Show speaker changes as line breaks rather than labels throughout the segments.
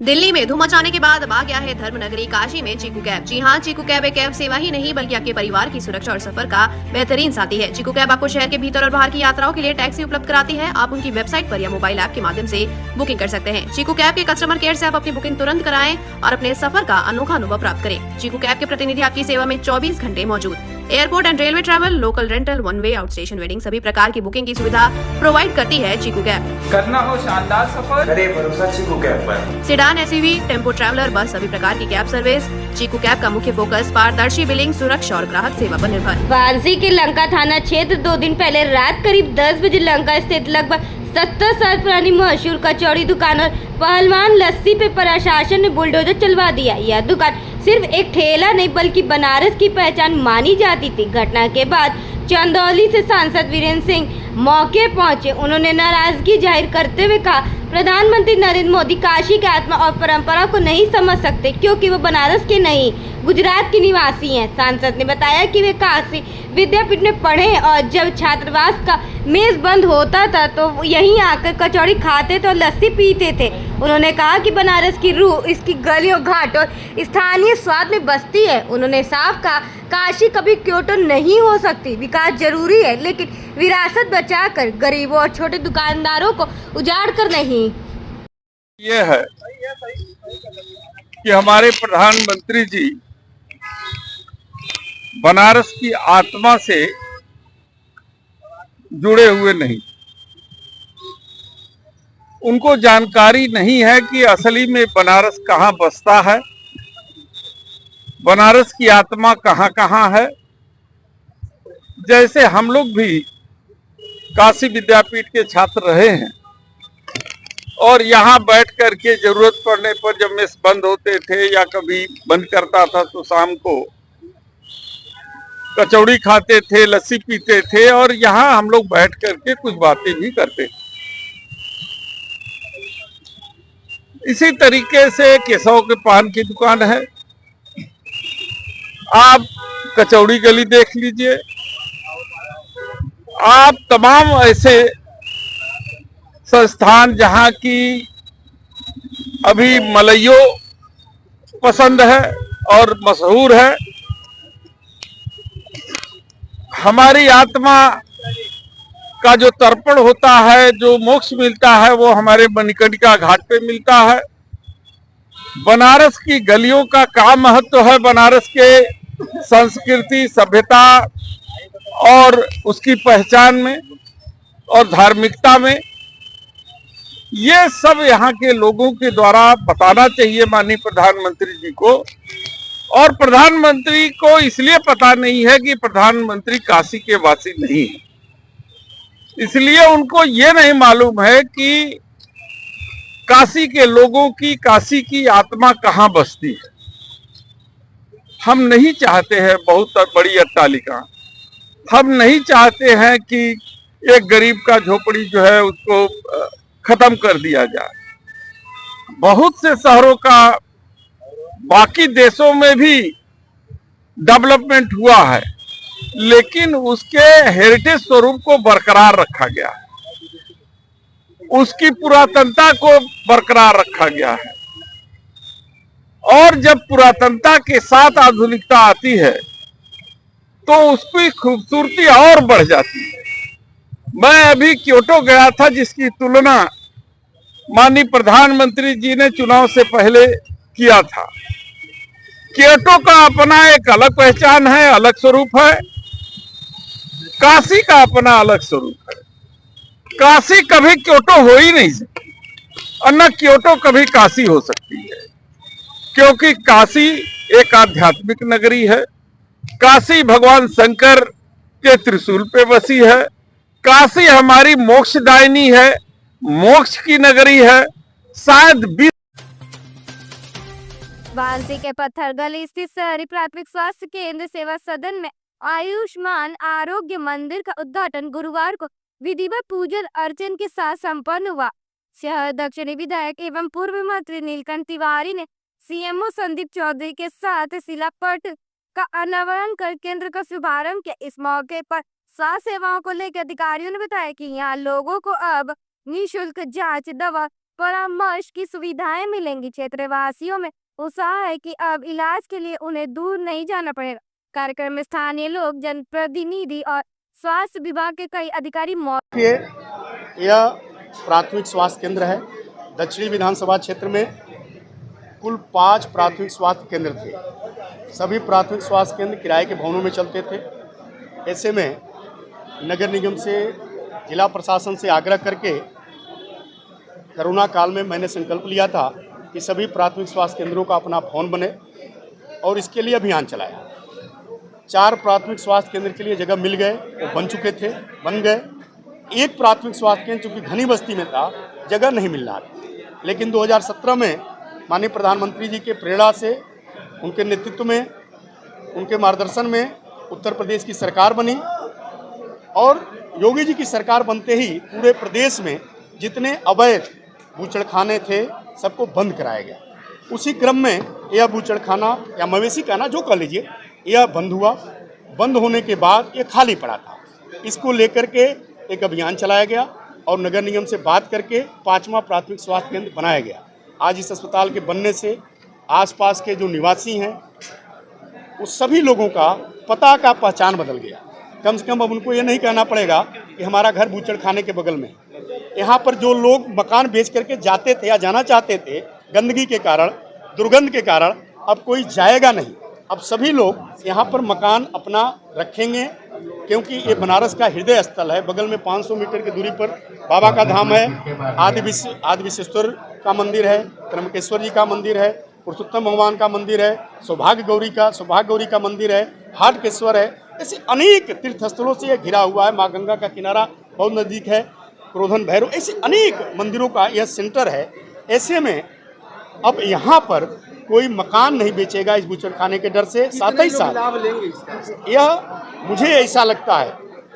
दिल्ली में धूम मचाने के बाद अब आ गया है धर्मनगरी काशी में चीकू कैब। जी हाँ, चीकू कैब एक कैब सेवा ही नहीं बल्कि आपके परिवार की सुरक्षा और सफर का बेहतरीन साथी है। चीकू कैब आपको शहर के भीतर और बाहर की यात्राओं के लिए टैक्सी उपलब्ध कराती है। आप उनकी वेबसाइट पर या मोबाइल ऐप के माध्यम से बुकिंग कर सकते हैं। चीकू कैब के कस्टमर केयर से आप अपनी बुकिंग तुरंत कराएं और अपने सफर का अनोखा अनुभव प्राप्त करें। चीकू कैब के प्रतिनिधि आपकी सेवा में 24 घंटे मौजूद। Airport and railway travel, local rental, one way, out station wedding, सभी प्रकार की बुकिंग की सुविधा प्रोवाइड करती है चीकू कैब।
करना हो शानदार सफर,
करे भरोसा चीकू कैब पर।
सेडान, एसयूवी, टेम्पो ट्रैवलर, बस, सभी प्रकार की कैब सर्विस। चीकू कैब का मुख्य फोकस पारदर्शी बिलिंग, सुरक्षा और ग्राहक सेवा पर निर्भर।
वाराणसी के लंका थाना क्षेत्र 2 दिन पहले रात करीब 10 बजे लंका स्थित लगभग 70 साल पुरानी मशहूर कचौड़ी दुकान और पहलवान लस्सी पे प्रशासन ने बुलडोजर चलवा दिया। यह दुकान सिर्फ एक ठेला नहीं बल्कि बनारस की पहचान मानी जाती थी। घटना के बाद चंदौली से सांसद वीरेंद्र सिंह मौके पहुंचे। उन्होंने नाराजगी जाहिर करते हुए कहा, प्रधानमंत्री नरेंद्र मोदी काशी की आत्मा और परंपरा को नहीं समझ सकते क्योंकि वो बनारस के नहीं गुजरात के निवासी हैं। सांसद ने बताया कि वे काशी विद्यापीठ में पढ़े और जब छात्रावास का मेज बंद होता था तो यहीं आकर कचौड़ी खाते थे और लस्सी पीते थे। उन्होंने कहा कि बनारस की रूह इसकी गलियों, घाट और स्थानीय स्वाद में बसती है। उन्होंने साफ कहा, काशी कभी क्योटो नहीं हो सकती। विकास जरूरी है लेकिन विरासत बचाकर गरीबों और छोटे दुकानदारों को उजाड़ कर नहीं।
ये है कि हमारे प्रधानमंत्री जी बनारस की आत्मा से जुड़े हुए नहीं। उनको जानकारी नहीं है कि असली में बनारस कहाँ बसता है, बनारस की आत्मा कहाँ कहाँ है। जैसे हम लोग भी काशी विद्यापीठ के छात्र रहे हैं और यहाँ बैठ करके जरूरत पड़ने पर जब मेस बंद होते थे या कभी बंद करता था तो शाम को कचौड़ी खाते थे, लस्सी पीते थे और यहाँ हम लोग बैठ करके कुछ बातें भी करते थे। इसी तरीके से केशव के पान की दुकान है। आप कचौड़ी गली देख लीजिए, आप तमाम ऐसे संस्थान जहां की अभी मलइयो पसंद है और मशहूर है। हमारी आत्मा का जो तर्पण होता है, जो मोक्ष मिलता है, वो हमारे मणिकर्णिका घाट पे मिलता है। बनारस की गलियों का क्या महत्व है, बनारस के संस्कृति, सभ्यता और उसकी पहचान में और धार्मिकता में, ये सब यहाँ के लोगों के द्वारा बताना चाहिए माननीय प्रधानमंत्री जी को। और प्रधानमंत्री को इसलिए पता नहीं है कि प्रधानमंत्री काशी के वासी नहीं है, इसलिए उनको ये नहीं मालूम है कि काशी के लोगों की, काशी की आत्मा कहाँ बसती है। हम नहीं चाहते हैं बहुत बड़ी अट्टालिका, हम नहीं चाहते हैं कि एक गरीब का झोपड़ी जो है उसको खत्म कर दिया जाए। बहुत से शहरों का बाकी देशों में भी डेवलपमेंट हुआ है लेकिन उसके हेरिटेज स्वरूप को बरकरार रखा गया है, उसकी पुरातनता को बरकरार रखा गया है। और जब पुरातनता के साथ आधुनिकता आती है तो उसकी खूबसूरती और बढ़ जाती है। मैं अभी क्योटो गया था जिसकी तुलना माननीय प्रधानमंत्री जी ने चुनाव से पहले किया था। क्योटो का अपना एक अलग पहचान है, अलग स्वरूप है। काशी का अपना अलग स्वरूप है। काशी कभी क्योटो हो ही नहीं सकती और न क्योटो कभी काशी हो सकती है, क्योंकि काशी एक आध्यात्मिक नगरी है। काशी भगवान शंकर के त्रिशूल पे बसी है। काशी हमारी मोक्षदायिनी है, मोक्ष की नगरी है। शायद
वाराणसी के पत्थरगली स्थित शहरी प्राथमिक स्वास्थ्य केंद्र सेवा सदन में आयुष्मान आरोग्य मंदिर का उद्घाटन गुरुवार को विधिवत पूजन अर्चन के साथ संपन्न हुआ। शहर दक्षिणी विधायक एवं पूर्व मंत्री नीलकंठ तिवारी ने सीएमओ संदीप चौधरी के साथ शिलापट का अनावरण कर केंद्र का शुभारंभ किया। इस मौके पर स्वास्थ्य सेवाओं को लेकर अधिकारियों ने बताया कि यहाँ लोगों को अब निःशुल्क जांच, दवा,
परामर्श की सुविधाएं मिलेंगी। क्षेत्रवासियों में उत्साह है कि अब इलाज के लिए उन्हें दूर नहीं जाना पड़ेगा। कार्यक्रम में स्थानीय लोग, जनप्रतिनिधि और स्वास्थ्य विभाग के कई अधिकारी
यह प्राथमिक स्वास्थ्य केंद्र है। दक्षिणी विधानसभा क्षेत्र में कुल 5 प्राथमिक स्वास्थ्य केंद्र थे। सभी प्राथमिक स्वास्थ्य केंद्र किराए के भवनों में चलते थे। ऐसे में नगर निगम से, जिला प्रशासन से आग्रह करके कोरोना काल में मैंने संकल्प लिया था कि सभी प्राथमिक स्वास्थ्य केंद्रों का अपना भवन बने और इसके लिए अभियान चलाया। 4 प्राथमिक स्वास्थ्य केंद्र के लिए जगह मिल गए, वो बन चुके थे, बन गए। एक प्राथमिक स्वास्थ्य केंद्र चूँकि घनी बस्ती में था, जगह नहीं मिल रहा था। लेकिन 2017 में माननीय प्रधानमंत्री जी के प्रेरणा से, उनके नेतृत्व में, उनके मार्गदर्शन में उत्तर प्रदेश की सरकार बनी और योगी जी की सरकार बनते ही पूरे प्रदेश में जितने अवैध बूचड़खाने थे सबको बंद कराया गया। उसी क्रम में यह बूचड़खाना या मवेशी खाना जो कह लीजिए, यह बंद हुआ। बंद होने के बाद ये खाली पड़ा था। इसको लेकर के एक अभियान चलाया गया और नगर निगम से बात करके 5वां प्राथमिक स्वास्थ्य केंद्र बनाया गया। आज इस अस्पताल के बनने से आसपास के जो निवासी हैं उस सभी लोगों का पता का पहचान बदल गया। कम से कम अब उनको ये नहीं कहना पड़ेगा कि हमारा घर बूचड़खाने के बगल में है। यहाँ पर जो लोग मकान बेच करके जाते थे या जाना चाहते थे, गंदगी के कारण, दुर्गंध के कारण, अब कोई जाएगा नहीं। अब सभी लोग यहाँ पर मकान अपना रखेंगे क्योंकि ये बनारस का हृदय स्थल है। बगल में 500 मीटर की दूरी पर बाबा का धाम है, आदि विश्वेश्वर का मंदिर है, त्र्यंबकेश्वर जी का मंदिर है, पुरुषोत्तम भगवान का मंदिर है, सौभाग्य गौरी का मंदिर है, हाटकेश्वर है। ऐसे अनेक तीर्थ स्थलों से यह घिरा हुआ है। माँ गंगा का किनारा बहुत नज़दीक है, क्रोधन भैरव, ऐसे अनेक मंदिरों का यह सेंटर है। ऐसे में अब यहाँ पर कोई मकान नहीं बेचेगा इस बूचड़खाने के डर से। साथ ही साथ यह मुझे ऐसा लगता है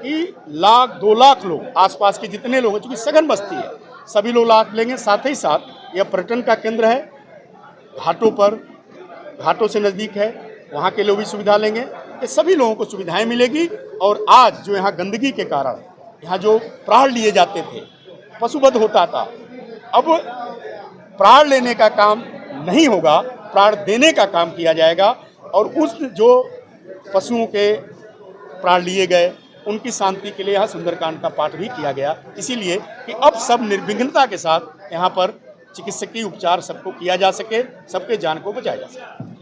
कि 1-2 लाख लोग, आसपास के जितने लोग हैं, चूँकि सघन बस्ती है, सभी लोग लाभ लेंगे। साथ ही साथ यह पर्यटन का केंद्र है। घाटों से नज़दीक है, वहाँ के लोग भी सुविधा लेंगे। ये सभी लोगों को सुविधाएं मिलेगी। और आज जो यहाँ गंदगी के कारण यहाँ जो प्राण लिए जाते थे, पशुवध होता था, अब प्राण लेने का काम नहीं होगा, प्राण देने का काम किया जाएगा। और उस जो पशुओं के प्राण लिए गए उनकी शांति के लिए यहाँ सुंदरकांड का पाठ भी किया गया, इसीलिए कि अब सब निर्विघ्नता के साथ यहाँ पर चिकित्सकीय उपचार सबको किया जा सके, सबके जान को बचाया जा सके।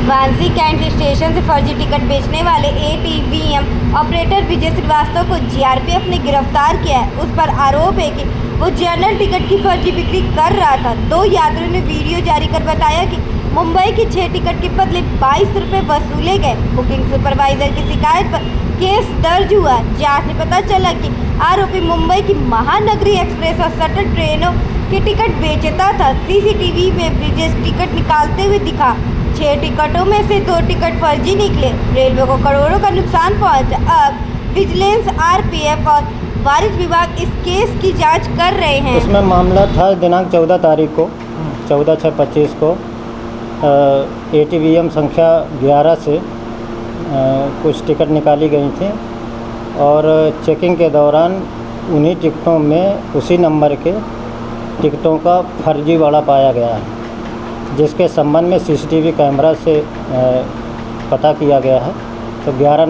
वांसी कैंट स्टेशन से फर्जी टिकट बेचने वाले ATVM ऑपरेटर विजय श्रीवास्तव को GRPF ने गिरफ्तार किया है। उस पर आरोप है कि वो जनरल टिकट की फर्जी बिक्री कर रहा था। 2 यात्रियों ने वीडियो जारी कर बताया कि मुंबई के 6 टिकट के बदले 22 रुपये वसूले गए। बुकिंग सुपरवाइजर की शिकायत पर केस दर्ज हुआ। जांच में पता चला कि आरोपी मुंबई की महानगरी एक्सप्रेस और शटल ट्रेनों के टिकट बेचता था। CCTV में ब्रिजेश टिकट निकालते हुए दिखा। 6 टिकटों में से 2 टिकट फर्जी निकले। रेलवे को करोड़ों का नुकसान पहुंचा। अब विजिलेंस, RPF और वारिस विभाग इस केस की जांच कर रहे हैं।
इसमें मामला था दिनांक 14 तारीख को, 14/6/25 को ATVM संख्या 11 से कुछ टिकट निकाली गई थी और चेकिंग के दौरान उन्हीं टिकटों में उसी नंबर के टिकटों का फर्जीवाड़ा पाया गया है, जिसके संबंध में CCTV कैमरा से पता किया गया है। तो 11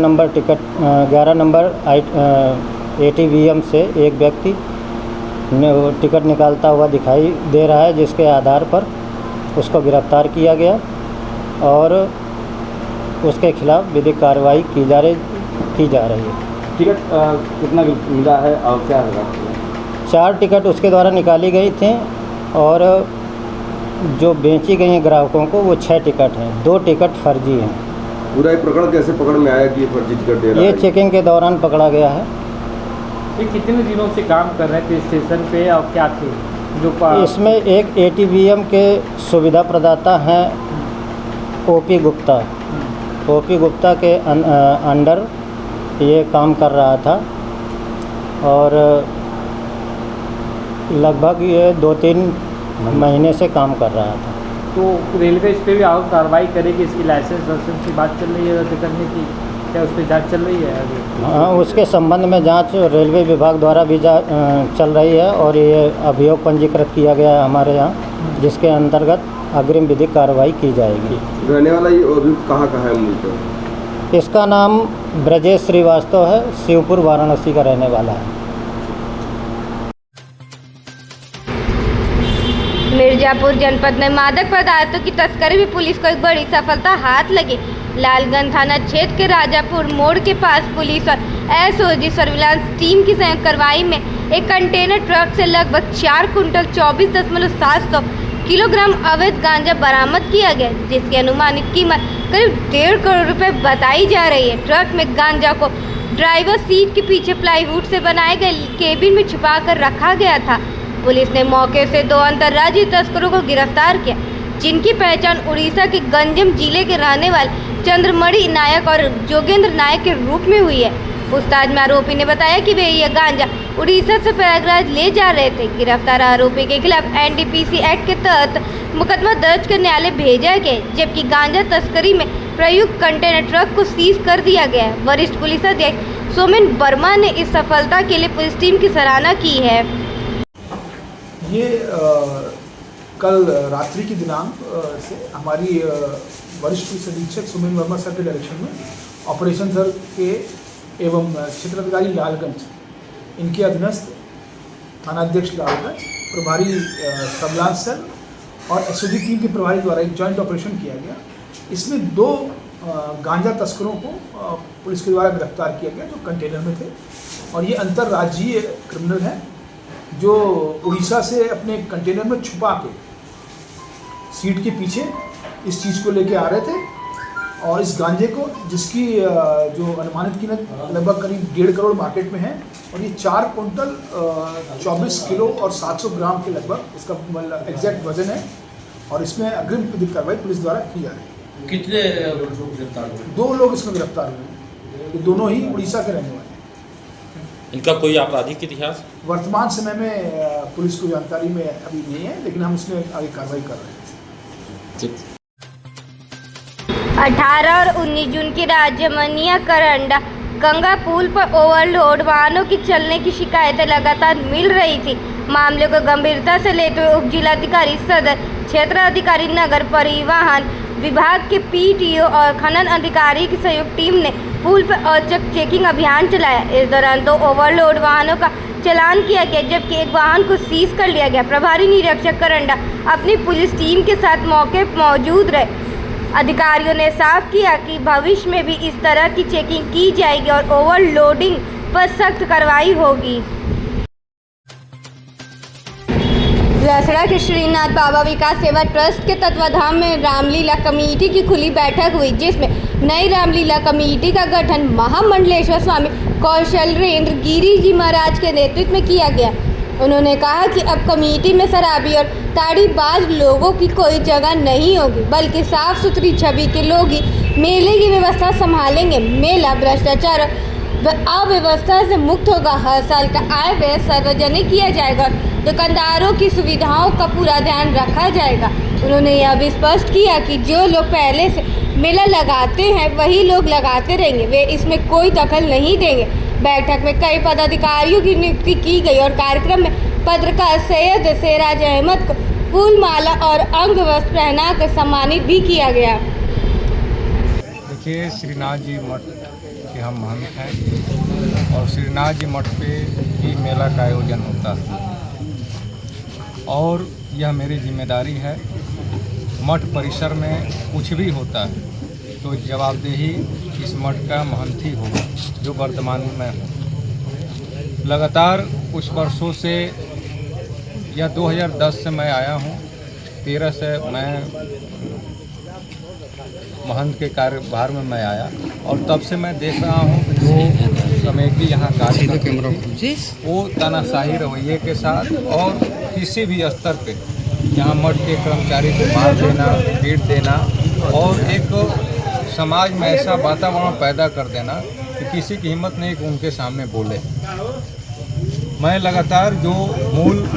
नंबर ATVM से एक व्यक्ति टिकट निकालता हुआ दिखाई दे रहा है, जिसके आधार पर उसको गिरफ्तार किया गया और उसके खिलाफ विधिक कार्रवाई की जा रही है।
टिकट कितना मिला है और क्या होगा?
4 टिकट उसके द्वारा निकाली गई थी और जो बेची गई हैं ग्राहकों को वो 6 टिकट हैं, 2 टिकट फर्जी हैं।
पूरा ये प्रकरण कैसे पकड़ में आया कि ये फर्जी टिकट दे रहा है?
ये चेकिंग के दौरान पकड़ा गया है।
ये कितने दिनों से काम कर रहे थे स्टेशन पे और क्या थे जो
इसमें एक ATVM के सुविधा प्रदाता हैं OP गुप्ता। OP गुप्ता के अंडर ये काम कर रहा था और लगभग ये 2-3 महीने से काम कर रहा था।
तो रेलवे इस पर भी और कार्रवाई करेगी? इसकी लाइसेंस की बात चल रही है रद्द करने की। क्या उस पर जाँच चल रही है अभी?
हाँ, उसके संबंध में जांच रेलवे विभाग द्वारा भी चल रही है और ये अभियोग पंजीकृत किया गया है हमारे यहाँ, जिसके अंतर्गत अग्रिम विधिक कार्रवाई की जाएगी।
रहने वाला ये अभियुक्त कहाँ का है मूलतः?
इसका नाम ब्रजेश श्रीवास्तव है, शिवपुर वाराणसी का रहने वाला है।
मिर्जापुर जनपद में मादक पदार्थों की तस्करी में पुलिस को एक बड़ी सफलता हाथ लगी। लालगंज थाना क्षेत्र के राजापुर मोड़ के पास पुलिस और एसओजी सर्विलांस टीम की संयुक्त कार्रवाई में एक कंटेनर ट्रक से लगभग 4 कुंटल 24.7 किलोग्राम अवैध गांजा बरामद किया गया, जिसकी अनुमानित कीमत करीब 1.5 करोड़ रुपए बताई जा रही है। ट्रक में गांजा को ड्राइवर सीट के पीछे प्लाईवुड से बनाए गए केबिन में छुपा कर रखा गया था। पुलिस ने मौके से 2 अंतर्राज्यीय तस्करों को गिरफ्तार किया, जिनकी पहचान उड़ीसा के गंजम जिले के रहने वाले चंद्रमणि नायक और जोगेंद्र नायक के रूप में हुई है। पूछताछ में आरोपी ने बताया कि वे यह गांजा उड़ीसा से प्रयागराज ले जा रहे थे। गिरफ्तार आरोपी के खिलाफ एनडीपीसी एक्ट के तहत मुकदमा दर्ज कर न्यायालय भेजा गया, जबकि गांजा तस्करी में प्रयुक्त कंटेनर ट्रक को सीज कर दिया गया है। वरिष्ठ पुलिस अधीक्षक सोमेन वर्मा ने इस सफलता के लिए पुलिस टीम की सराहना की है।
ये कल रात्रि की दिनांक से हमारी वरिष्ठ पुलिस अधीक्षक सोमेन वर्मा सर के डायरेक्शन में ऑपरेशन सर के एवं क्षेत्र अधिकारी लालगंज, इनके अधीनस्थ थानाध्यक्ष लालगंज, प्रभारी सर्विलांस सेल और एसओजी टीम के प्रभारी द्वारा एक जॉइंट ऑपरेशन किया गया। इसमें 2 गांजा तस्करों को पुलिस के द्वारा गिरफ्तार किया गया, जो कंटेनर में थे, और ये अंतर्राज्यीय क्रिमिनल हैं जो उड़ीसा से अपने कंटेनर में छुपा के सीट के पीछे इस चीज़ को लेके आ रहे थे। और इस गांजे को, जिसकी जो अनुमानित कीमत लगभग करीब 1.5 करोड़ मार्केट में है, और ये 4 कुंटल 24 किलो और 700 ग्राम के लगभग इसका एग्जैक्ट वजन है, और इसमें अग्रिम विधिक कार्रवाई पुलिस द्वारा की जा रही है।
कितने लोग गिरफ्तार हुए?
2 लोग इसमें गिरफ्तार हुए, ये दोनों ही उड़ीसा के रहने वाले हैं।
इनका कोई आपराधिक इतिहास
वर्तमान समय में पुलिस को जानकारी में अभी नहीं है, लेकिन हम इसमें आगे कार्रवाई कर रहे हैं।
18 और 19 जून की रात जमनिया करंडा गंगा पुल पर ओवरलोड वाहनों की चलने की शिकायतें लगातार मिल रही थी। मामले को गंभीरता से लेते हुए उप जिलाधिकारी सदर, क्षेत्र अधिकारी नगर परिवहन विभाग के पीटीओ और खनन अधिकारी की संयुक्त टीम ने पुल पर औचक चेकिंग अभियान चलाया। इस दौरान 2 ओवरलोड वाहनों का चालान किया गया, जबकि एक वाहन को सीज कर लिया गया। प्रभारी निरीक्षक करंडा अपनी पुलिस टीम के साथ मौके पर मौजूद रहे। अधिकारियों ने साफ किया कि भविष्य में भी इस तरह की चेकिंग की जाएगी और ओवरलोडिंग पर सख्त कार्रवाई होगी। लसड़ा के श्रीनाथ बाबा विकास सेवा ट्रस्ट के तत्वाधान में रामलीला कमेटी की खुली बैठक हुई, जिसमें नई रामलीला कमेटी का गठन महामंडलेश्वर स्वामी कौशलेंद्र गिरी जी महाराज के नेतृत्व में किया गया। उन्होंने कहा कि अब कमेटी में शराबी और ताड़ीबाज लोगों की कोई जगह नहीं होगी, बल्कि साफ सुथरी छवि के लोग ही मेले की व्यवस्था संभालेंगे। मेला भ्रष्टाचार और अव्यवस्था से मुक्त होगा। हर साल का आय व्यय सार्वजनिक किया जाएगा, दुकानदारों की सुविधाओं का पूरा ध्यान रखा जाएगा। उन्होंने यह भी स्पष्ट किया कि जो लोग पहले से मेला लगाते हैं वही लोग लगाते रहेंगे, वे इसमें कोई दखल नहीं देंगे। बैठक में कई पदाधिकारियों की नियुक्ति की गई और कार्यक्रम में पत्रकार सैयद सिराज अहमद को फूल माला और अंग वस्त्र पहनाकर सम्मानित भी किया गया।
देखिए, श्रीनाथ जी मठ के हम महंत हैं और श्रीनाथ जी मठ पे ही मेला का आयोजन होता है और यह मेरी जिम्मेदारी है। मठ परिसर में कुछ भी होता है तो जवाबदेही इस मठ का महंत ही होगा, जो वर्तमान में हो। लगातार कुछ वर्षों से, या 2010 से मैं आया हूँ, 13 से मैं महंत के कार्यभार में मैं आया और तब से मैं देख रहा हूँ कि जो कमेटी यहाँ कार्य करती है वो तानाशाही रवैये के साथ और किसी भी स्तर पे यहाँ मठ के कर्मचारी को मार देना, पीट देना और एक समाज में ऐसा वातावरण पैदा कर देना कि किसी की हिम्मत नहीं कि उनके सामने बोले। मैं लगातार जो मूल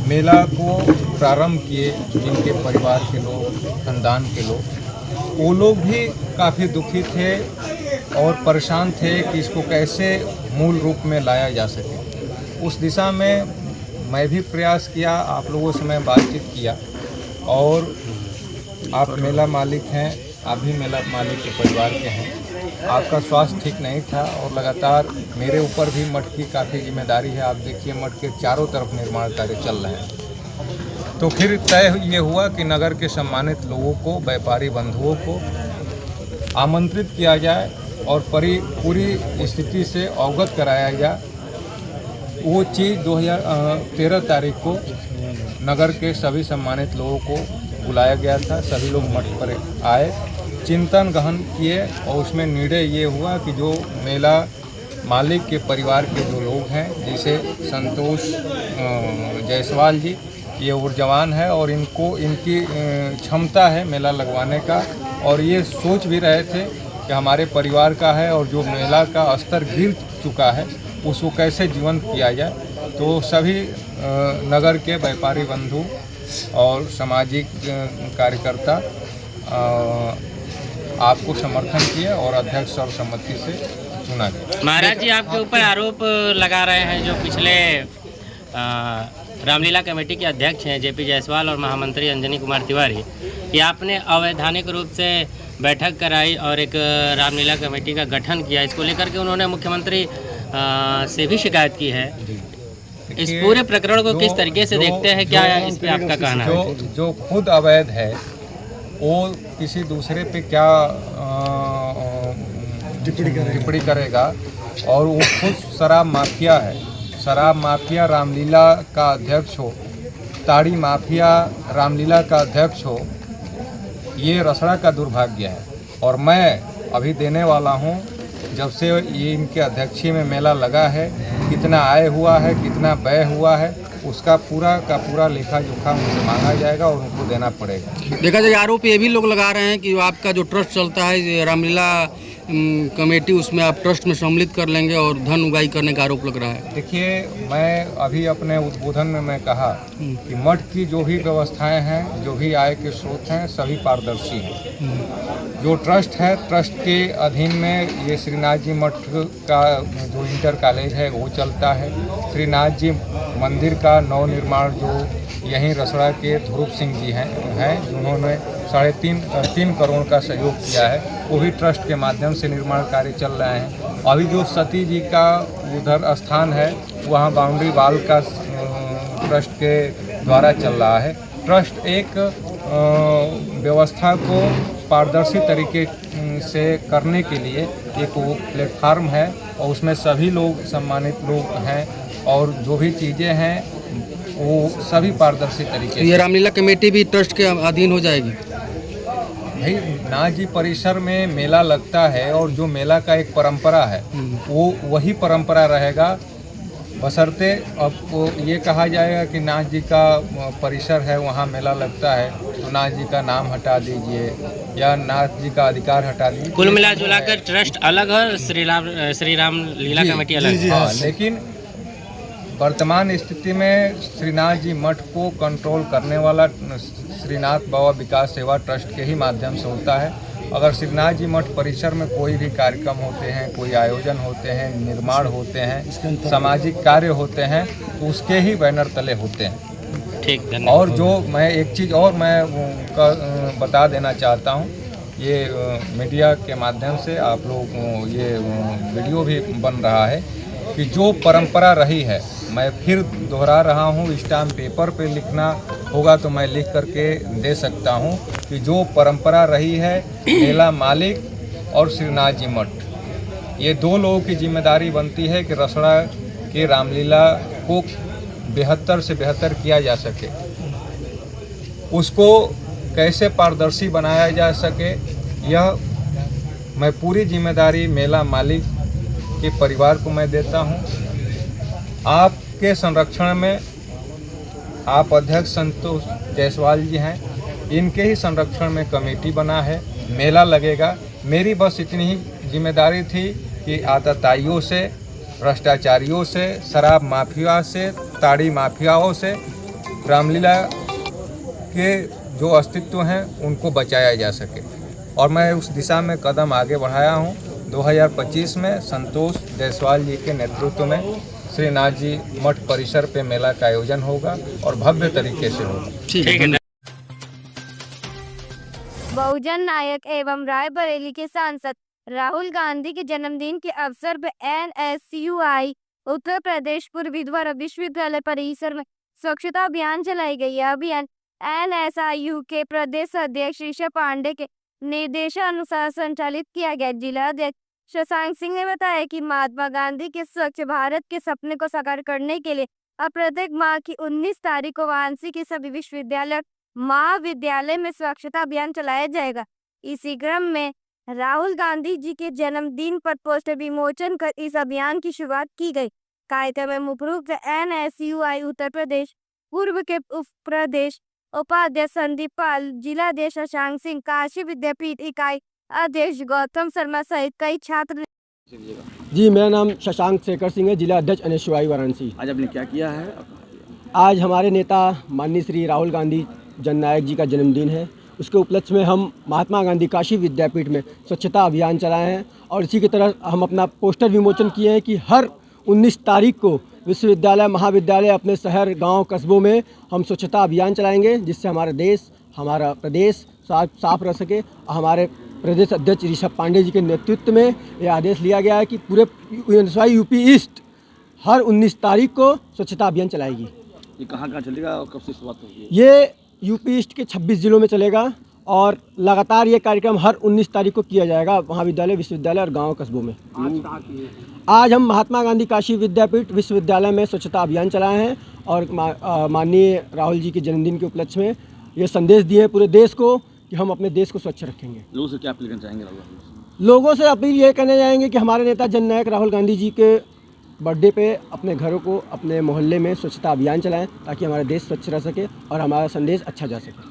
मेला को प्रारंभ किए, जिनके परिवार के लोग, खानदान के लोग, वो लोग भी काफ़ी दुखी थे और परेशान थे कि इसको कैसे मूल रूप में लाया जा सके। उस दिशा में मैं भी प्रयास किया, आप लोगों से मैं बातचीत किया, और आप मेला मालिक हैं, आप भी मेला मालिक के परिवार के हैं। आपका स्वास्थ्य ठीक नहीं था और लगातार मेरे ऊपर भी मठ की काफ़ी जिम्मेदारी है। आप देखिए मठ के चारों तरफ निर्माण कार्य चल रहे हैं। तो फिर तय ये हुआ कि नगर के सम्मानित लोगों को, व्यापारी बंधुओं को आमंत्रित किया जाए और पूरी स्थिति से अवगत कराया जाए। वो चीज़ 2013 तारीख को नगर के सभी सम्मानित लोगों को बुलाया गया था। सभी लोग मठ पर आए, चिंतन गहन किए और उसमें निर्णय ये हुआ कि जो मेला मालिक के परिवार के जो लोग हैं, जैसे संतोष जायसवाल जी, ये ऊर्जावान है और इनकी क्षमता है मेला लगवाने का, और ये सोच भी रहे थे कि हमारे परिवार का है और जो मेला का स्तर गिर चुका है उसको कैसे जीवंत किया जाए। तो सभी नगर के व्यापारी बंधु और सामाजिक कार्यकर्ता आपको समर्थन किया और अध्यक्ष और सम्मति से चुना गया।
महाराज जी, आपके ऊपर आरोप लगा रहे हैं जो पिछले रामलीला कमेटी के अध्यक्ष हैं जेपी जायसवाल और महामंत्री अंजनी कुमार तिवारी, कि आपने अवैधानिक रूप से बैठक कराई और एक रामलीला कमेटी का गठन किया। इसको लेकर के उन्होंने मुख्यमंत्री से भी शिकायत की है। इस पूरे प्रकरण को किस तरीके से देखते हैं, क्या इस पे आपका कहना है?
जो खुद अवैध है वो किसी दूसरे पे क्या टिप्पणी करेगा, और वो खुद शराब माफिया है। शराब माफिया रामलीला का अध्यक्ष हो, ताड़ी माफिया रामलीला का अध्यक्ष हो, ये रसड़ा का दुर्भाग्य है। और मैं अभी देने वाला हूँ, जब से ये इनके अध्यक्षीय में मेला लगा है, कितना आय हुआ है, कितना व्यय हुआ है, उसका पूरा का पूरा लेखा जोखा उनसे मांगा जाएगा और उनको देना पड़ेगा।
देखा जाए आरोप ये भी लोग लगा रहे हैं कि आपका जो ट्रस्ट चलता है रामलीला कमेटी, उसमें आप ट्रस्ट में सम्मिलित कर लेंगे और धन उगाही करने का आरोप लग रहा है।
देखिए, मैं अभी अपने उद्बोधन में मैं कहा कि मठ की जो भी व्यवस्थाएं हैं, जो भी आय के स्रोत हैं, सभी पारदर्शी हैं। जो ट्रस्ट है, ट्रस्ट के अधीन में ये श्रीनाथ जी मठ का जो इंटर कॉलेज है वो चलता है। श्रीनाथ जी मंदिर का नवनिर्माण जो यहीं रसड़ा के ध्रुव सिंह जी हैं जिन्होंने 3.5 करोड़ का सहयोग किया है, वो भी ट्रस्ट के माध्यम से निर्माण कार्य चल रहे हैं। अभी जो सती जी का उधर स्थान है, वहाँ बाउंड्री वाल का ट्रस्ट के द्वारा चल रहा है। ट्रस्ट एक व्यवस्था को पारदर्शी तरीके से करने के लिए एक वो प्लेटफार्म है और उसमें सभी लोग सम्मानित लोग हैं और जो भी चीज़ें हैं वो सभी पारदर्शी तरीके से।
ये रामलीला कमेटी भी ट्रस्ट के अधीन हो जाएगी?
भाई, नाथ जी परिसर में मेला लगता है और जो मेला का एक परंपरा है वो वही परंपरा रहेगा, बशर्ते अब वो ये कहा जाएगा कि नाथ जी का परिसर है वहाँ मेला लगता है तो नाथ जी का नाम हटा दीजिए या नाथ जी का अधिकार हटा दीजिए।
कुल मिला जुला कर ट्रस्ट अलग है, श्री राम लीला कमेटी अलग है।
हाँ, लेकिन वर्तमान स्थिति में श्रीनाथ जी मठ को कंट्रोल करने वाला श्रीनाथ बाबा विकास सेवा ट्रस्ट के ही माध्यम से होता है। अगर श्रीनाथ जी मठ परिसर में कोई भी कार्यक्रम होते हैं, कोई आयोजन होते हैं, निर्माण होते हैं, सामाजिक कार्य होते हैं, तो उसके ही बैनर तले होते हैं।
ठीक।
और जो मैं एक चीज़ और मैं बता देना चाहता हूँ, ये मीडिया के माध्यम से आप लोग ये वीडियो भी बन रहा है कि जो परंपरा रही है, मैं फिर दोहरा रहा हूँ, स्टाम्प पेपर पे लिखना होगा तो मैं लिख करके दे सकता हूँ कि जो परंपरा रही है मेला मालिक और श्रीनाथ जी मठ, ये दो लोगों की जिम्मेदारी बनती है कि रसड़ा के रामलीला को बेहतर से बेहतर किया जा सके, उसको कैसे पारदर्शी बनाया जा सके, यह मैं पूरी जिम्मेदारी मेला मालिक के परिवार को मैं देता हूं। आपके संरक्षण में आप अध्यक्ष संतोष जायसवाल जी हैं, इनके ही संरक्षण में कमेटी बना है, मेला लगेगा। मेरी बस इतनी ही जिम्मेदारी थी कि आतताइयों से, भ्रष्टाचारियों से, शराब माफिया से, ताड़ी माफियाओं से रामलीला के जो अस्तित्व हैं उनको बचाया जा सके, और मैं उस दिशा में कदम आगे बढ़ाया हूं। 2025 में संतोष जायसवाल जी के नेतृत्व में श्रीनाथ जी मठ परिसर पे मेला का आयोजन होगा और भव्य तरीके से होगा।
ठीक है।
बहुजन नायक एवं रायबरेली के सांसद राहुल गांधी के जन्मदिन के अवसर पर NSUI उत्तर प्रदेश पूर्वी द्वारा विश्वविद्यालय परिसर में स्वच्छता अभियान चलाई गई। यह अभियान NSIU के प्रदेश अध्यक्ष ऋषभ पांडे के निर्देशानुसार संचालित किया गया। जिला अध्यक्ष शशांक सिंह ने बताया कि महात्मा गांधी के स्वच्छ भारत के सपने को साकार करने के लिए अब प्रत्येक माह की 19 तारीख को वाराणसी के सभी विश्वविद्यालय महाविद्यालय में स्वच्छता अभियान चलाया जाएगा। इसी क्रम में राहुल गांधी जी के जन्मदिन पर पोस्टर विमोचन कर इस अभियान की शुरुआत की गई। कार्यक्रम में मुख्य रूप से NSUI उत्तर प्रदेश पूर्व के उप प्रदेश उपाध्यक्ष संदीप पाल, जिलाध्यक्ष शशांक सिंह, काशी विद्यापीठ इकाई अध्यक्ष गौतम शर्मा सहित कई छात्र।
जी, मेरा नाम शशांक शेखर सिंह है, जिला अध्यक्ष NSUI वाराणसी।
आज आपने क्या किया है?
आज हमारे नेता माननीय श्री राहुल गांधी जननायक जी का जन्मदिन है। उसके उपलक्ष्य में हम महात्मा गांधी काशी विद्यापीठ में स्वच्छता अभियान चलाए हैं और इसी की तरह हम अपना पोस्टर विमोचन किए हैं कि हर 19 तारीख को विश्वविद्यालय महाविद्यालय अपने शहर गांव कस्बों में हम स्वच्छता अभियान चलाएंगे, जिससे हमारा देश हमारा प्रदेश साफ रह सके। हमारे प्रदेश अध्यक्ष ऋषभ पांडे जी के नेतृत्व में यह आदेश लिया गया है कि पूरे यूपी ईस्ट हर 19 तारीख को स्वच्छता अभियान चलाएगी।
ये कहाँ चलेगा और कब से शुरुआत होगी?
ये यूपी ईस्ट के 26 जिलों में चलेगा और लगातार ये कार्यक्रम हर 19 तारीख को किया जाएगा महाविद्यालय विश्वविद्यालय और गांव कस्बों में। आज हम महात्मा गांधी काशी विद्यापीठ विश्वविद्यालय में स्वच्छता अभियान चलाए हैं और माननीय राहुल जी के जन्मदिन के उपलक्ष्य में ये संदेश दिए हैं पूरे देश को कि हम अपने देश को स्वच्छ रखेंगे।
लोगों से क्या अपील करना चाहेंगे राहुल?
लोगों से अपील ये करने जाएंगे कि हमारे नेता जननायक राहुल गांधी जी के बर्थडे पे अपने घरों को अपने मोहल्ले में स्वच्छता अभियान चलाएं ताकि हमारा देश स्वच्छ रह सके और हमारा संदेश अच्छा जा सके।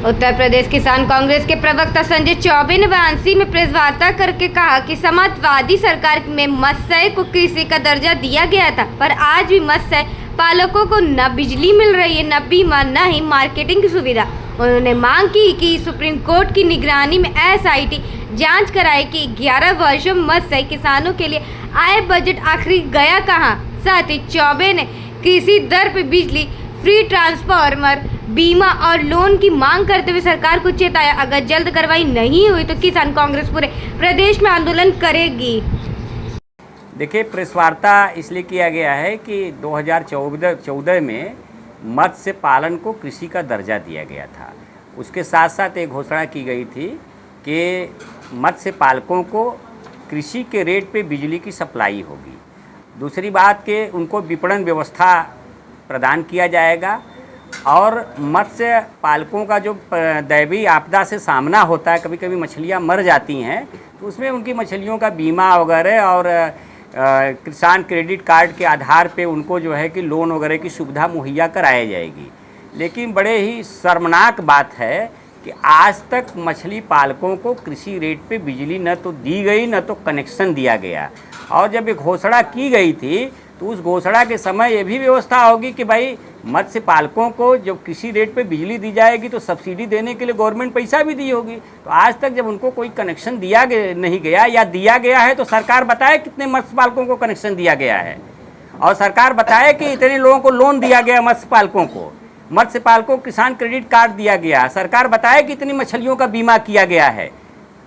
उत्तर प्रदेश किसान कांग्रेस के प्रवक्ता संजय चौबे ने वाराणसी में प्रेस वार्ता करके कहा कि समाजवादी सरकार में मत्स्य को कृषि का दर्जा दिया गया था, पर आज भी मत्स्य पालकों को न बिजली मिल रही है, न बीमा, न ही मार्केटिंग की सुविधा। उन्होंने मांग की कि सुप्रीम कोर्ट की निगरानी में SIT जांच कराए कि 11 वर्षों में मत्स्य किसानों के लिए आय बजट आखिर गया कहां। साथ ही चौबे ने कृषि दर पर बिजली, फ्री ट्रांसफार्मर, बीमा और लोन की मांग करते हुए सरकार को चेताया, अगर जल्द कार्रवाई नहीं हुई तो किसान कांग्रेस पूरे प्रदेश में आंदोलन करेगी।
देखिए, प्रेस वार्ता इसलिए किया गया है कि 2014 में मत्स्य पालन को कृषि का दर्जा दिया गया था। उसके साथ साथ एक घोषणा की गई थी कि मत्स्य पालकों को कृषि के रेट पे बिजली की सप्लाई होगी। दूसरी बात कि उनको विपणन व्यवस्था प्रदान किया जाएगा और मत्स्य पालकों का जो दैवीय आपदा से सामना होता है, कभी कभी मछलियां मर जाती हैं, तो उसमें उनकी मछलियों का बीमा वगैरह और किसान क्रेडिट कार्ड के आधार पे उनको जो है कि लोन वगैरह की सुविधा मुहैया कराई जाएगी। लेकिन बड़े ही शर्मनाक बात है कि आज तक मछली पालकों को कृषि रेट पे बिजली न तो दी गई न तो कनेक्शन दिया गया। और जब ये घोषणा की गई थी तो उस घोषणा के समय ये भी व्यवस्था होगी कि भाई मत्स्य पालकों को जब कृषि रेट पे बिजली दी जाएगी तो सब्सिडी देने के लिए गवर्नमेंट पैसा भी दी होगी। तो आज तक जब उनको कोई कनेक्शन दिया नहीं गया या दिया गया है तो सरकार बताए कितने मत्स्य पालकों को कनेक्शन दिया गया है और सरकार बताए कि इतने लोगों को लोन दिया गया मत्स्य पालकों को, मत्स्य पालकों को किसान क्रेडिट कार्ड दिया गया, सरकार बताए कि इतनी मछलियों का बीमा किया गया है।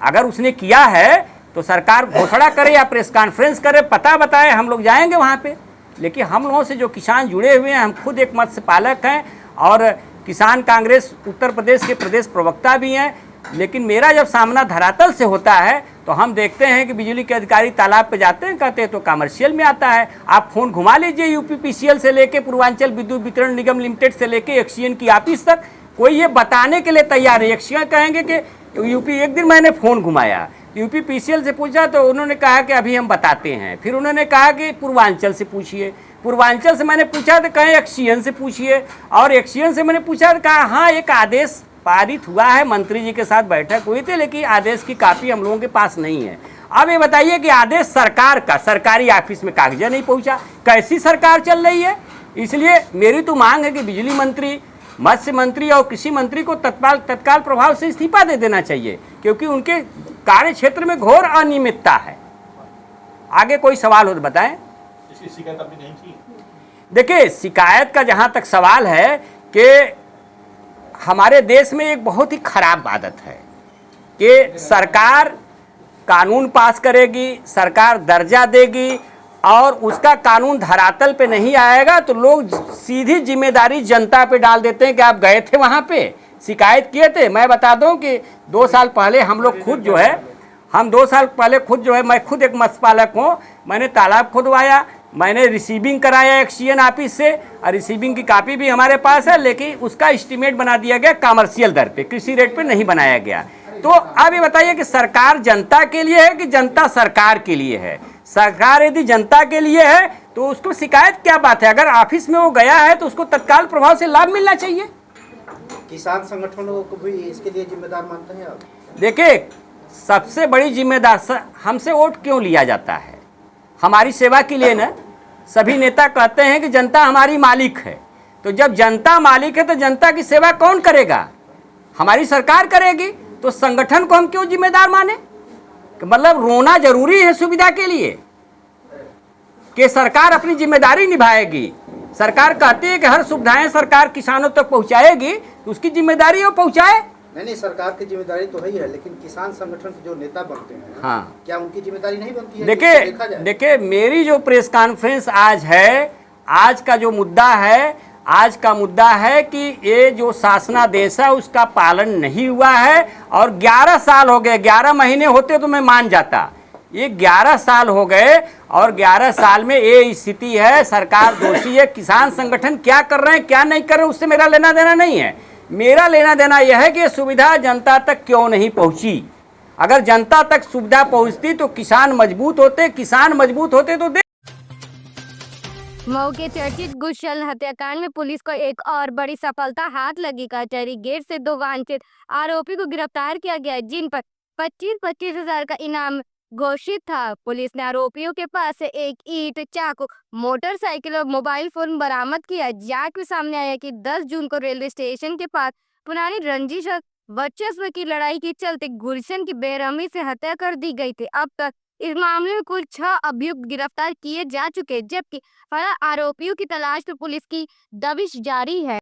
अगर उसने किया है तो सरकार घोषणा करे या प्रेस कॉन्फ्रेंस करे, पता बताए, हम लोग जाएंगे वहाँ पे। लेकिन हम लोगों से जो किसान जुड़े हुए हैं, हम खुद एक मत्स्य पालक हैं और किसान कांग्रेस उत्तर प्रदेश के प्रदेश प्रवक्ता भी हैं। लेकिन मेरा जब सामना धरातल से होता है तो हम देखते हैं कि बिजली के अधिकारी तालाब पे जाते हैं, कहते हैं तो कमर्शियल में आता है। आप फ़ोन घुमा लीजिए UPPCL से लेके पूर्वांचल विद्युत वितरण निगम लिमिटेड से लेके एक्सीएन की ऑफिस तक, कोई ये बताने के लिए तैयार है। एक्सीएन कहेंगे कि यूपी, एक दिन मैंने फ़ोन घुमाया, UPPCL से पूछा तो उन्होंने कहा कि अभी हम बताते हैं। फिर उन्होंने कहा कि पूर्वांचल से पूछिए, पूर्वांचल से मैंने पूछा तो कहें एक्सीएन से पूछिए, और एक्सीएन से मैंने पूछा तो कहा हाँ एक आदेश पारित हुआ है, मंत्री जी के साथ बैठक हुई थी, लेकिन आदेश की कापी हम लोगों के पास नहीं है। अब ये बताइए कि आदेश सरकार का सरकारी ऑफिस में कागजा नहीं पहुंचा, कैसी सरकार चल रही है। इसलिए मेरी तो मांग है कि बिजली मंत्री मत्स्य मंत्री और कृषि मंत्री को तत्काल प्रभाव से इस्तीफा दे देना चाहिए, क्योंकि उनके कार्य क्षेत्र में घोर अनियमितता है। आगे कोई सवाल हो तो बताएं।
इसकी शिकायत आपने नहीं की?
देखिए, शिकायत का जहाँ तक सवाल है कि हमारे देश में एक बहुत ही खराब आदत है कि सरकार कानून पास करेगी, सरकार दर्जा देगी और उसका कानून धरातल पे नहीं आएगा तो लोग सीधी जिम्मेदारी जनता पे डाल देते हैं कि आप गए थे वहाँ पे, शिकायत किए थे। मैं बता दूं कि 2 साल पहले हम लोग खुद जो है, मैं खुद एक मत्स्य पालक हूँ, मैंने तालाब खुदवाया, मैंने रिसीविंग कराया एक्सचेंज ऑफिस से और रिसीविंग की कॉपी भी हमारे पास है, लेकिन उसका एस्टीमेट बना दिया गया कमर्शियल दर पे, कृषि रेट पे नहीं बनाया गया। तो अब ये बताइए कि सरकार जनता के लिए है कि जनता सरकार के लिए है? सरकार यदि जनता के लिए है तो उसको शिकायत क्या बात है? अगर ऑफिस में वो गया है तो उसको तत्काल प्रभाव से लाभ मिलना चाहिए।
किसान संगठनों को भी इसके लिए जिम्मेदार मानते हैं आप?
देखिए, सबसे बड़ी जिम्मेदार हमसे वोट क्यों लिया जाता है? हमारी सेवा के लिए ना। सभी नेता कहते हैं कि जनता हमारी मालिक है, तो जब जनता मालिक है तो जनता की सेवा कौन करेगा? हमारी सरकार करेगी। तो संगठन को हम क्यों जिम्मेदार माने? मतलब रोना जरूरी है सुविधा के लिए कि सरकार अपनी जिम्मेदारी निभाएगी। सरकार कहती है कि हर सुविधाएं सरकार किसानों तक पहुंचाएगी, तो उसकी जिम्मेदारी है वो पहुंचाए।
नहीं, सरकार की जिम्मेदारी तो है ही है, लेकिन किसान संगठन के जो नेता बनते हैं,
हाँ,
क्या उनकी जिम्मेदारी नहीं बनती है?
देखिए, मेरी जो प्रेस कॉन्फ्रेंस आज है, आज का जो मुद्दा है, आज का मुद्दा है कि ये जो शासनादेश है उसका पालन नहीं हुआ है और 11 साल हो गए। 11 महीने होते तो मैं मान जाता, ये 11 साल हो गए और 11 साल में ये स्थिति है। सरकार दोषी है। किसान संगठन क्या कर रहे हैं क्या नहीं कर रहे हैं उससे मेरा लेना देना नहीं है। मेरा लेना देना यह है कि ये सुविधा जनता तक क्यों नहीं पहुंची। अगर जनता तक सुविधा पहुंचती तो किसान मजबूत होते, किसान मजबूत होते तो
मऊ के चर्चित गुलशन हत्याकांड में पुलिस को एक और बड़ी सफलता हाथ लगी। कचहरी गेट से 2 वांछित आरोपी को गिरफ्तार किया गया, जिन पर 25-25 हजार का इनाम घोषित था। पुलिस ने आरोपियों के पास से एक ईंट, चाकू, मोटरसाइकिल और मोबाइल फोन बरामद किया। जांच में सामने आया कि 10 जून को रेलवे स्टेशन के पास पुरानी रंजिश और वर्चस्व की लड़ाई के चलते गुलशन की बेरहमी से हत्या कर दी गई थी। अब तक इस मामले में कुल 6 अभियुक्त गिरफ्तार किए जा चुके, जबकि फरार आरोपियों की तलाश में पुलिस की दबिश जारी है।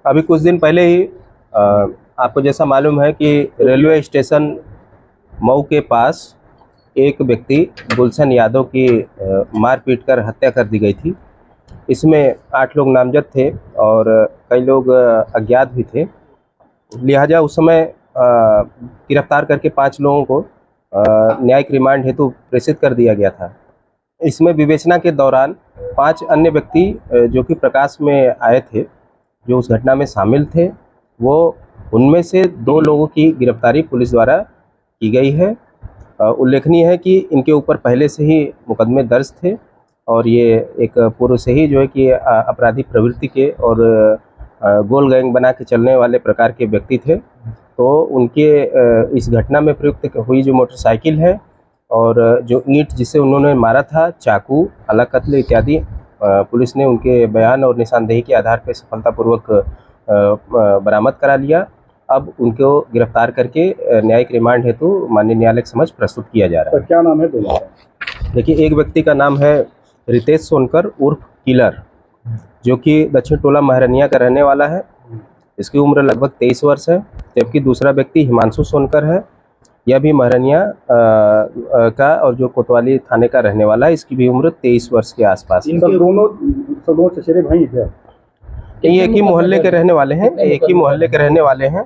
अभी कुछ दिन पहले ही आपको जैसा मालूम है कि रेलवे स्टेशन मऊ के पास एक व्यक्ति गुलशन यादव की मारपीट कर हत्या कर दी गई थी। इसमें 8 लोग नामजद थे और कई लोग अज्ञात भी थे। लिहाजा उस समय गिरफ्तार करके 5 लोगों को न्यायिक रिमांड हेतु प्रेषित कर दिया गया था। इसमें विवेचना के दौरान 5 अन्य व्यक्ति जो कि प्रकाश में आए थे, जो उस घटना में शामिल थे, वो उनमें से 2 लोगों की गिरफ्तारी पुलिस द्वारा की गई है। उल्लेखनीय है कि इनके ऊपर पहले से ही मुकदमे दर्ज थे और ये एक पूर्व से ही जो है कि अपराधी प्रवृत्ति के और गोल गैंग बना के चलने वाले प्रकार के व्यक्ति थे। तो उनके इस घटना में प्रयुक्त हुई जो मोटरसाइकिल है और जो ईंट जिसे उन्होंने मारा था, चाकू, आला कत्ल इत्यादि, पुलिस ने उनके बयान और निशानदेही के आधार पर सफलतापूर्वक बरामद करा लिया। अब उनको गिरफ्तार करके न्यायिक रिमांड हेतु माननीय न्यायालय के समक्ष प्रस्तुत किया जा रहा है।
तो क्या नाम है दोनों?
देखिए, एक व्यक्ति का नाम है रितेश सोनकर उर्फ किलर, जो कि दक्षिण टोला महरनिया का रहने वाला है। इसकी उम्र लगभग 23 वर्ष है। जबकि दूसरा व्यक्ति हिमांशु सोनकर है, यह भी महरनिया का और जो कोतवाली थाने का रहने वाला है। इसकी भी उम्र 23 वर्ष के आसपास है।
दोनों चचेरे भाई थे?
एक ही मोहल्ले के रहने वाले हैं।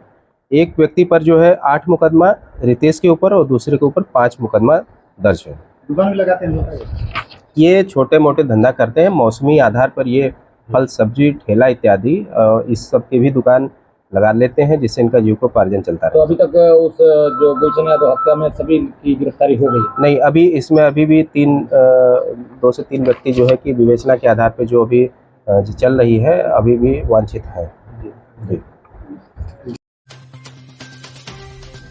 एक व्यक्ति पर जो है 8 मुकदमा रितेश के ऊपर और दूसरे के ऊपर 5 मुकदमा दर्ज है।
दुकान भी लगाते हैं?
ये छोटे मोटे धंधा करते हैं। मौसमी आधार पर ये फल, सब्जी, ठेला इत्यादि इस सब की भी दुकान लगा लेते हैं, जिससे इनका जीविकोपार्जन चलता
तो अभी तक उस जो गुलशन यादव हत्या में सभी की गिरफ्तारी हो गई?
नहीं, अभी इसमें अभी भी 2 से 3 व्यक्ति जो है कि विवेचना के आधार पर जो अभी चल रही है, अभी भी वांछित है। जी।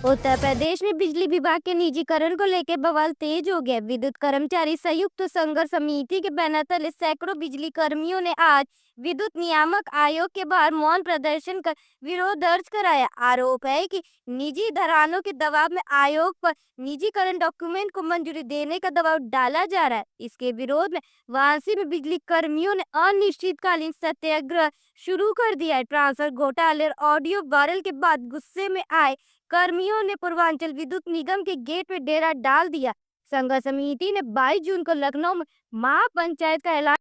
उत्तर प्रदेश में बिजली विभाग के निजीकरण को लेकर बवाल तेज हो गया। विद्युत कर्मचारी संयुक्त संघर्ष समिति के बैनर तले सैकड़ों बिजली कर्मियों ने आज विद्युत नियामक आयोग के बाहर मौन प्रदर्शन कर विरोध दर्ज कराया। आरोप है कि निजी घरानों के दबाव में आयोग पर निजीकरण डॉक्यूमेंट को मंजूरी देने का दबाव डाला जा रहा है। इसके विरोध में वाराणसी में बिजली कर्मियों ने अनिश्चितकालीन सत्याग्रह शुरू कर दिया है। ट्रांसफर घोटाले और ऑडियो वायरल के बाद गुस्से में आए कर्मियों ने पूर्वांचल विद्युत निगम के गेट पे डेरा डाल दिया। संघर्ष समिति ने 22 जून को लखनऊ में महापंचायत का ऐलान